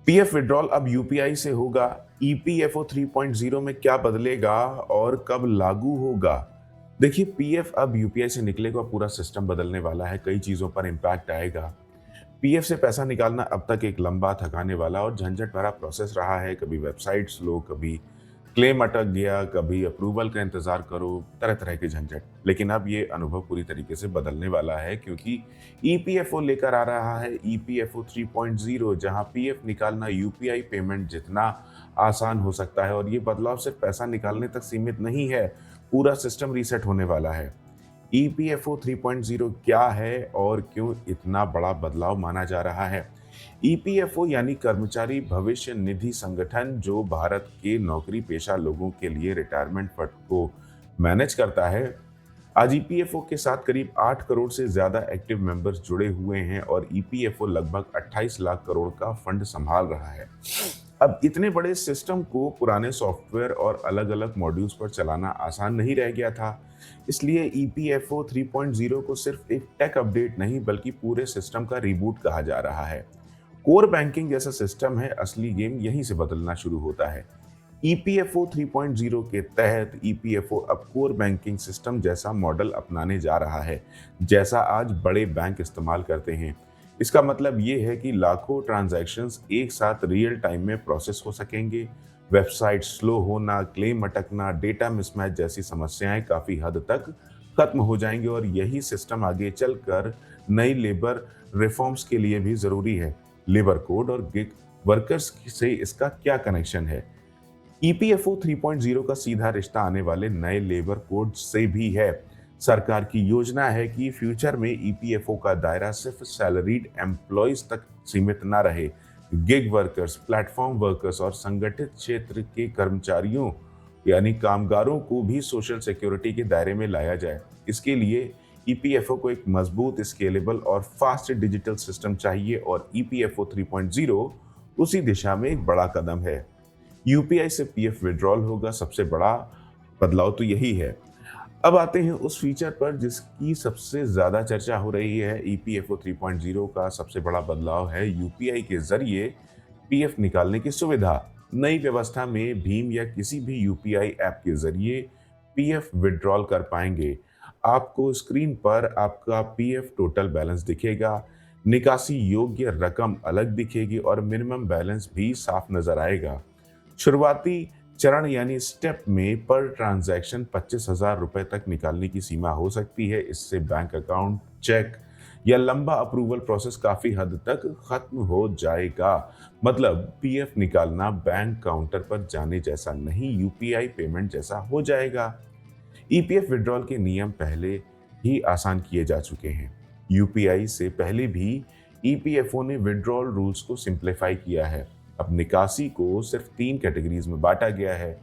PF withdrawal अब UPI से होगा। ईपीएफओ 3.0 में क्या बदलेगा और कब लागू होगा? देखिए, पीएफ अब यूपीआई से निकलेगा, पूरा सिस्टम बदलने वाला है, कई चीज़ों पर इम्पैक्ट आएगा। पीएफ से पैसा निकालना अब तक एक लंबा, थकाने वाला और झंझट भरा प्रोसेस रहा है। कभी वेबसाइट स्लो, कभी क्लेम अटक गया, कभी अप्रूवल का इंतज़ार करो, तरह-तरह के झंझट। लेकिन अब ये अनुभव पूरी तरीके से बदलने वाला है, क्योंकि ईपीएफओ लेकर आ रहा है ईपीएफओ 3.0, जहां पीएफ निकालना यूपीआई पेमेंट जितना आसान हो सकता है। और ये बदलाव सिर्फ पैसा निकालने तक सीमित नहीं है, पूरा सिस्टम रीसेट होने वाला है। ईपीएफओ 3.0 क्या है और क्यों इतना बड़ा बदलाव माना जा रहा है? ईपीएफओ यानी कर्मचारी भविष्य निधि संगठन, जो भारत के नौकरी पेशा लोगों के लिए रिटायरमेंट फंड को मैनेज करता है। आज ईपीएफओ के साथ करीब 8 करोड़ से ज्यादा एक्टिव मेंबर्स जुड़े हुए हैं और ईपीएफओ लगभग 28 लाख करोड़ का फंड संभाल रहा है। अब इतने बड़े सिस्टम को पुराने सॉफ्टवेयर और अलग-अलग मॉड्यूल्स पर चलाना आसान नहीं रह गया था। इसलिए ईपीएफओ 3.0 को सिर्फ एक टेक अपडेट नहीं, बल्कि पूरे सिस्टम का रिबूट कहा जा रहा है। कोर बैंकिंग जैसा सिस्टम है, असली गेम यहीं से बदलना शुरू होता है। ईपीएफओ 3.0 के तहत ईपीएफओ अब कोर बैंकिंग सिस्टम जैसा मॉडल अपनाने जा रहा है, जैसा आज बड़े बैंक इस्तेमाल करते हैं। इसका मतलब ये है कि लाखों ट्रांजैक्शंस एक साथ रियल टाइम में प्रोसेस हो सकेंगे। वेबसाइट स्लो होना, क्लेम अटकना, डेटा मिसमैच जैसी समस्याएं काफी हद तक खत्म हो जाएंगी। और यही सिस्टम आगे चलकर नई लेबर रिफॉर्म्स के लिए भी जरूरी है। लेबर कोड और गिग वर्कर्स से इसका क्या कनेक्शन है? ईपीएफओ 3.0 का सीधा रिश्ता आने वाले नए लेबर कोड से भी है। सरकार की योजना है कि फ्यूचर में ईपीएफओ का दायरा सिर्फ सैलरीड एम्प्लॉयज तक सीमित ना रहे। गिग वर्कर्स, प्लेटफॉर्म वर्कर्स और संगठित क्षेत्र के कर्मचारियों यानी कामगारों को भी सोशल सिक्योरिटी के दायरे में लाया जाए। इसके लिए ईपीएफओ को एक मजबूत, स्केलेबल और फास्ट डिजिटल सिस्टम चाहिए, और ईपीएफओ 3.0 उसी दिशा में एक बड़ा कदम है। यूपीआई से पीएफ विड्रॉल होगा, सबसे बड़ा बदलाव तो यही है। अब आते हैं उस फीचर पर जिसकी सबसे ज्यादा चर्चा हो रही है। ईपीएफओ 3.0 का सबसे बड़ा बदलाव है यूपीआई के जरिए पीएफ निकालने की सुविधा। नई व्यवस्था में भीम या किसी भी यूपीआई ऐप के जरिए पीएफ विड्रॉल कर पाएंगे। आपको स्क्रीन पर आपका पीएफ टोटल बैलेंस दिखेगा, निकासी योग्य रकम अलग दिखेगी और मिनिमम बैलेंस भी साफ नजर आएगा। शुरुआती चरण यानी स्टेप में पर ट्रांजैक्शन 25,000 रुपए तक निकालने की सीमा हो सकती है। इससे बैंक अकाउंट, चेक या लंबा अप्रूवल प्रोसेस काफी हद तक खत्म हो जाएगा। मतलब पीएफ निकालना बैंक काउंटर पर जाने जैसा नहीं, यूपीआई पेमेंट जैसा हो जाएगा। ईपीएफ विड्रॉल के नियम पहले ही आसान किए जा चुके हैं। यूपीआई से पहले भी ईपीएफओ ने विड्रॉल रूल्स को सिंप्लीफाई किया है। अब निकासी को सिर्फ 3 कैटेगरीज में बांटा गया है: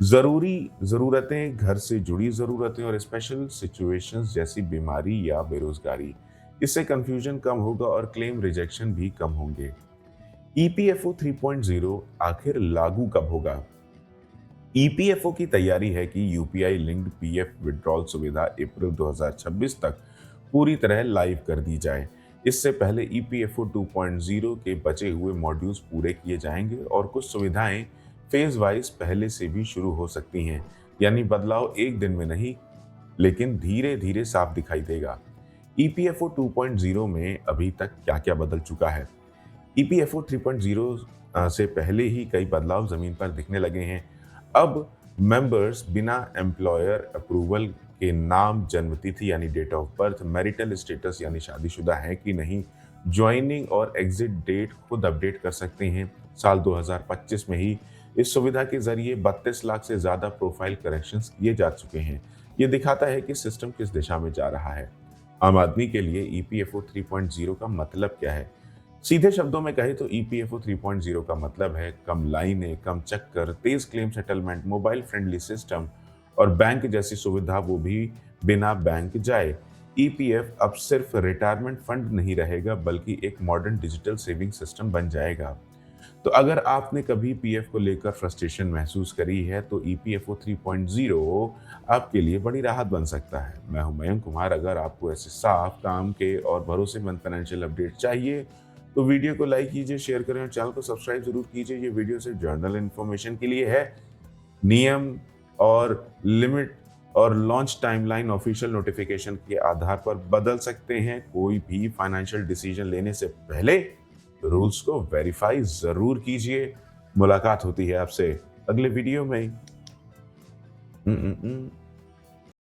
जरूरी जरूरतें, घर से जुड़ी जरूरतें और स्पेशल सिचुएशंस जैसी बीमारी या बेरोजगारी। इससे कंफ्यूजन कम होगा और क्लेम रिजेक्शन भी कम होंगे। ईपीएफओ 3.0 आखिर लागू कब होगा? ईपीएफओ की तैयारी है कि यूपीआई लिंक्ड पीएफ विड्रॉल सुविधा अप्रैल 2026 तक पूरी तरह लाइव कर दी जाए। इससे पहले ईपीएफओ 2.0 के बचे हुए मॉड्यूल्स पूरे किए जाएंगे और कुछ सुविधाएं फेज वाइज पहले से भी शुरू हो सकती हैं। यानी बदलाव एक दिन में नहीं, लेकिन धीरे धीरे साफ दिखाई देगा। ईपीएफओ 2.0 में अभी तक क्या क्या बदल चुका है? ईपीएफओ 3.0 से पहले ही कई बदलाव जमीन पर दिखने लगे हैं। अब मेंबर्स बिना एम्प्लॉयर अप्रूवल के नाम, जन्मतिथि यानी date of birth, marital status यानी शादीशुदा है कि नहीं, ज्वाइनिंग और एग्जिट डेट खुद अपडेट कर सकते हैं। साल 2025 में ही इस सुविधा के जरिए 32 लाख से ज्यादा प्रोफाइल करेक्शंस किए जा चुके हैं। ये दिखाता है कि सिस्टम किस दिशा में जा रहा है। आम आदमी के लिए ईपीएफओ 3.0 का मतलब क्या है? सीधे शब्दों में कहें तो ईपीएफओ 3.0 का मतलब है कम लाइनें, कम चक्कर, तेज claim settlement, mobile friendly system और बैंक जैसी सुविधा, वो भी बिना बैंक जाए। ईपीएफ अब सिर्फ रिटायरमेंट फंड नहीं रहेगा, बल्कि एक मॉडर्न डिजिटल सेविंग सिस्टम बन जाएगा। तो अगर आपने कभी पीएफ को लेकर फ्रस्ट्रेशन महसूस करी है, तो ईपीएफओ 3.0 आपके लिए बड़ी राहत बन सकता है। मैं हूं मयंक कुमार। अगर आपको ऐसे साफ, काम के और भरोसेमंद फाइनेंशियल अपडेट चाहिए, तो वीडियो को लाइक कीजिए, शेयर करें और चैनल को सब्सक्राइब जरूर कीजिए। ये वीडियो सिर्फ जर्नल इन्फॉर्मेशन के लिए है। नियम और लिमिट और लॉन्च टाइमलाइन ऑफिशियल नोटिफिकेशन के आधार पर बदल सकते हैं। कोई भी फाइनेंशियल डिसीजन लेने से पहले रूल्स को वेरीफाई जरूर कीजिए। मुलाकात होती है आपसे अगले वीडियो में।